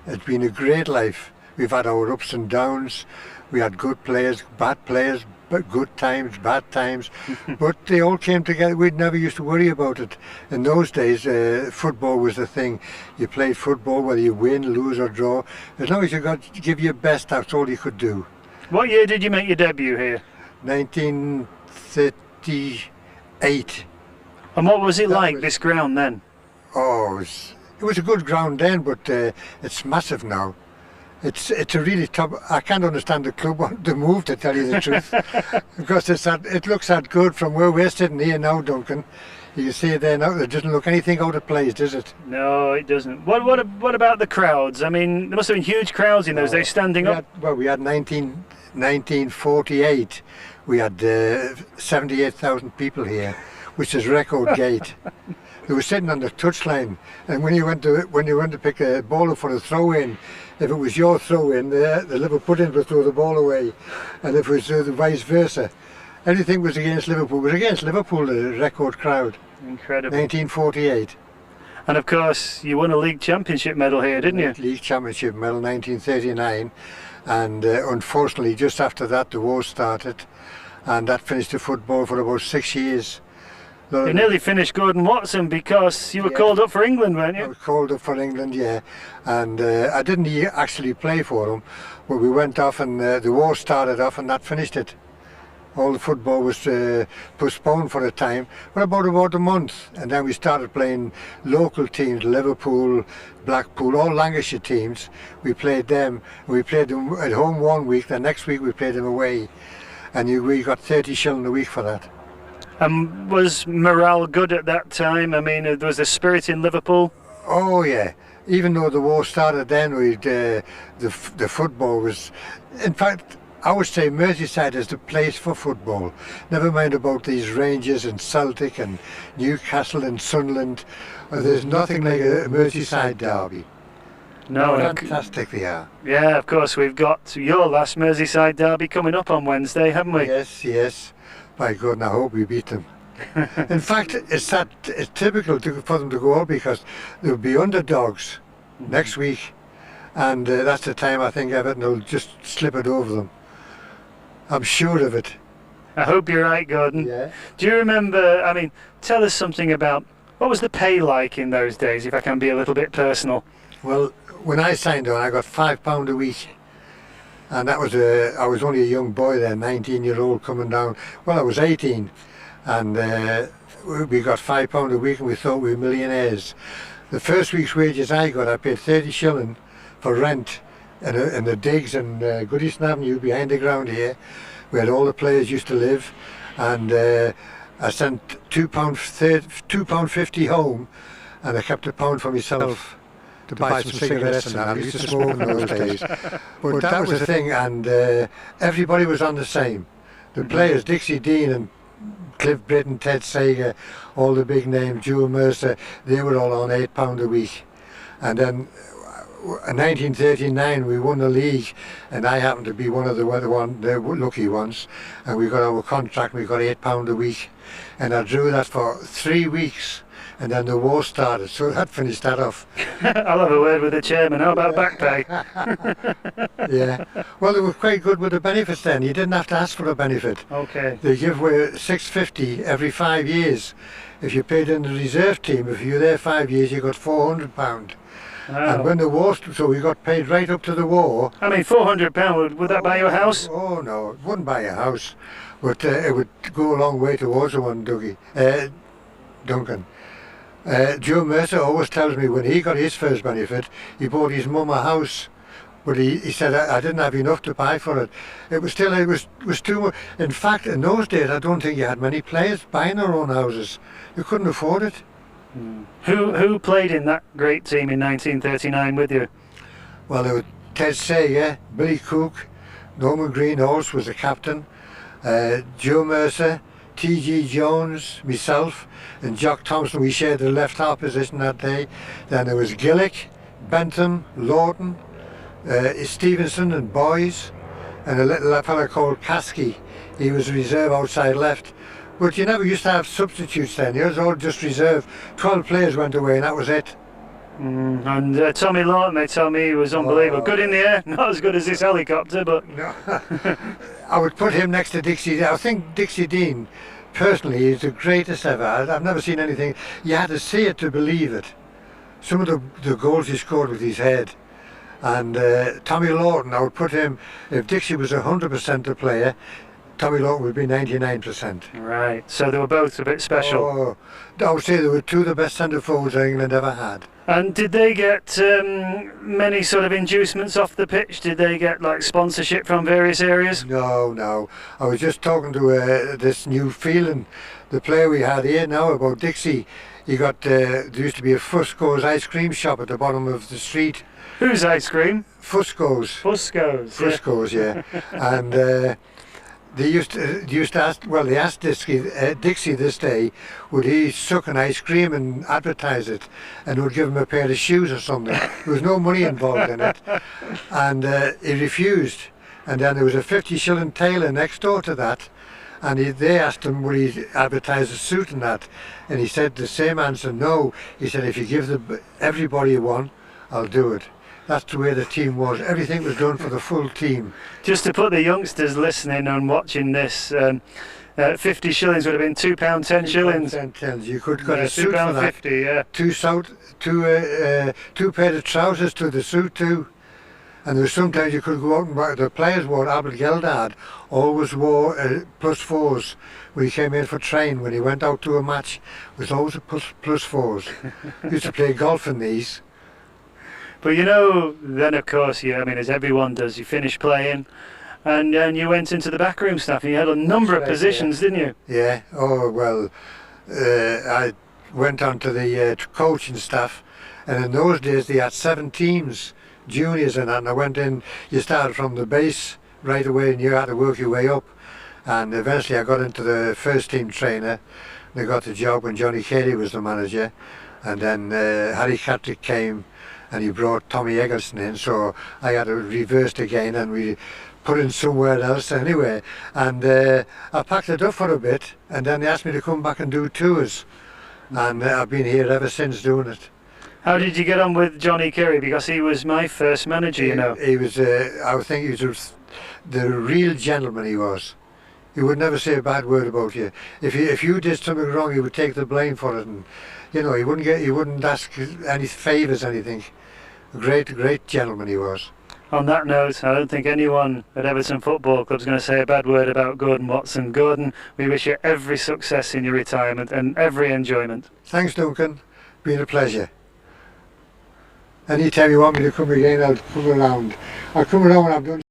It's been a great life. We've had our ups and downs. We had good players, but good times, bad times. But they all came together. We never used to worry about it. In those days, football was the thing. You played football whether you win, lose or draw. As long as you got to give your best, that's all you could do. What year did you make your debut here? 1938. And what was it like, this ground then? Oh, it was a good ground then, but it's massive now. It's a really tough. I can't understand the club want to move, to tell you the truth, because it looks that good from where we're sitting here now, Duncan. You can see it there now. It doesn't look anything out of place, does it? No, it doesn't. What about the crowds? I mean, there must have been huge crowds in those days standing up. We had 1948. We had 78,000 people here, which is record gate. They were sitting on the touchline, and when you went to pick a ball up for a throw in, if it was your throw in, the Liverpoolians would throw the ball away, and if it was the vice versa, everything was against Liverpool. It was against Liverpool, the record crowd. Incredible. 1948. And of course, you won a league championship medal here, didn't you? League championship medal, 1939, and unfortunately, just after that, the war started, and that finished the football for about 6 years. You nearly finished Gordon Watson because you were called up for England, weren't you? I was called up for England, yeah, and I didn't actually play for them, but we went off and the war started off and that finished it. All the football was postponed for a time, for about a month, and then we started playing local teams, Liverpool, Blackpool, all Lancashire teams. We played them. We played them at home 1 week, the next week we played them away, and we got 30 shillings a week for that. And was morale good at that time? I mean, there was a spirit in Liverpool? Oh yeah, even though the war started then, the football was, in fact, I would say Merseyside is the place for football. Never mind about these Rangers and Celtic and Newcastle and Sunderland. There's nothing like a Merseyside derby. No, fantastic they are. Yeah, of course, we've got your last Merseyside derby coming up on Wednesday, haven't we? Yes, yes. By God, and I hope we beat them. In fact, it's typical for them to go out because they'll be underdogs next week, and that's the time I think Everton will just slip it over them. I'm sure of it. I hope you're right, Gordon. Yeah. Do you remember, I mean, tell us something about, what was the pay like in those days, if I can be a little bit personal? Well, when I signed on, I got £5 a week. And that was I was only a young boy then, 19-year-old coming down. Well, I was 18, and we got £5 a week, and we thought we were millionaires. The first week's wages I got, I paid 30 shillings for rent in the digs in Goodison Avenue behind the ground here, where all the players used to live, and I sent £2.50 home, and I kept £1 for myself. To buy some cigarettes and that. I used to smoke in those days. But that was the thing, and everybody was on the same. The players, Dixie Dean and Cliff Britton, Ted Sager, all the big names, Joe Mercer, they were all on £8 a week. And then in 1939 we won the league, and I happened to be one of the lucky ones, and we got our contract, we got £8 a week. And I drew that for 3 weeks. And then the war started, so that finished that off. I'll have a word with the chairman. How about back pay? Yeah. Well, they were quite good with the benefits then. You didn't have to ask for a benefit. Okay. They give away £6.50 every 5 years. If you paid in the reserve team, if you were there 5 years, you got £400. Wow. And when the war, so we got paid right up to the war. I mean, £400, would that buy you a house? Oh no, it wouldn't buy a house, but it would go a long way towards the one, Duncan. Joe Mercer always tells me when he got his first benefit, he bought his mum a house, but he said I didn't have enough to buy for it. It was too much. In fact, in those days, I don't think you had many players buying their own houses. You couldn't afford it. Who played in that great team in 1939 with you? Well, there were Ted Sager, Billy Cook, Norman Greenhalgh was the captain, Joe Mercer, T.G. Jones, myself, and Jock Thompson. We shared the left half position that day. Then there was Gillick, Bentham, Lawton, Stevenson and Boys, and a little fella called Kasky. He was reserve outside left. But you never used to have substitutes then. It was all just reserve. 12 players went away and that was it. And Tommy Lawton, they tell me, he was unbelievable. Good in the air, not as good as this helicopter, but... No. I would put him next to Dixie. I think Dixie Dean, personally, is the greatest ever. I've never seen anything. You had to see it to believe it. Some of the goals he scored with his head. And Tommy Lawton, I would put him, if Dixie was 100% a player, Tommy Lawton would be 99%. Right, so they were both a bit special. Oh, I would say they were two of the best centre forwards England ever had. And did they get many sort of inducements off the pitch? Did they get like sponsorship from various areas? No. I was just talking to this new feeling, the player we had here now, about Dixie. He got, there used to be a Fusco's ice cream shop at the bottom of the street. Whose ice cream? Fusco's. Fusco's, yeah. And they used to ask, well, they asked Dixie this day, would he suck an ice cream and advertise it, and would give him a pair of shoes or something. There was no money involved in it, and he refused. And then there was a 50-shilling tailor next door to that, and they asked him would he advertise a suit and that, and he said the same answer, no. He said, if you give everybody one, I'll do it. That's the way the team was. Everything was done for the full team. Just to put the youngsters listening and watching this, 50 shillings would have been £2.10 shillings. £2.10. You could get a suit for that. £2.50, yeah. Two pairs of trousers to the suit too. And there was sometimes you could go out and buy, the players wore, Albert Geldard always wore +4s when he came in for train. When he went out to a match, it was always a +4s. Used to play golf in these. But you know, then of course, as everyone does, you finish playing and you went into the backroom staff and you had a number of positions, didn't you? Yeah, oh well, I went on to the coaching staff, and in those days they had 7 teams, juniors and that, and I went in, you started from the base right away and you had to work your way up, and eventually I got into the first team trainer, and I got the job when Johnny Carey was the manager, and then Harry Catrick came, and he brought Tommy Eggleston in, so I had to reverse again and we put in somewhere else anyway. And I packed it up for a bit, and then they asked me to come back and do tours. And I've been here ever since doing it. How did you get on with Johnny Carey? Because he was my first manager, you know. He was, I think he was the real gentleman he was. He would never say a bad word about you. If you did something wrong, he would take the blame for it, and he wouldn't ask any favours, anything. A great gentleman he was. On that note, I don't think anyone at Everton Football Club is going to say a bad word about Gordon Watson. Gordon, we wish you every success in your retirement and every enjoyment. Thanks, Duncan. Been a pleasure. Anytime you want me to come again, I'll come around. I'll come around when I've done